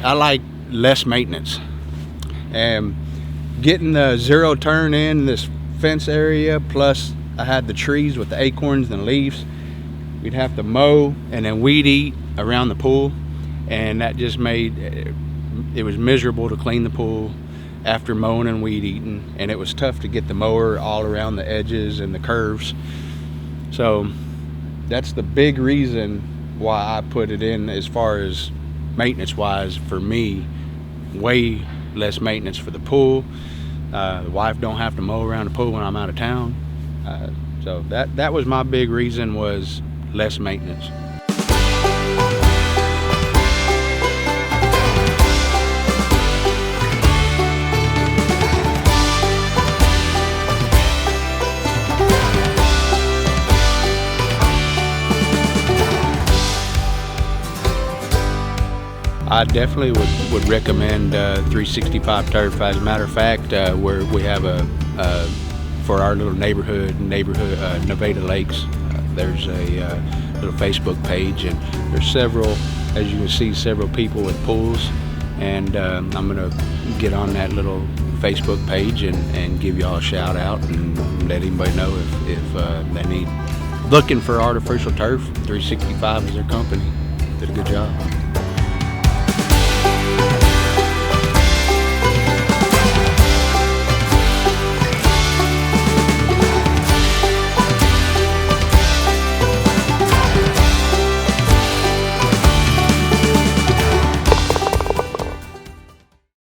I like less maintenance. And getting the zero turn in this fence area, plus I had the trees with the acorns and leaves. We'd have to mow and then weed eat around the pool, and that just made it was miserable to clean the pool after mowing and weed eating, and it was tough to get the mower all around the edges and the curves. So that's the big reason why I put it in, as far as maintenance wise. For me, way less maintenance for the pool. The wife don't have to mow around the pool when I'm out of town. So that was my big reason, was less maintenance. I definitely would recommend 365 Turf. As a matter of fact, where we have for our little neighborhood Neveda Lakes, there's a little Facebook page, and there's several, as you can see, several people with pools, and I'm gonna get on that little Facebook page and give y'all a shout out and let anybody know if they need looking for artificial turf. 365 is their company. Did a good job.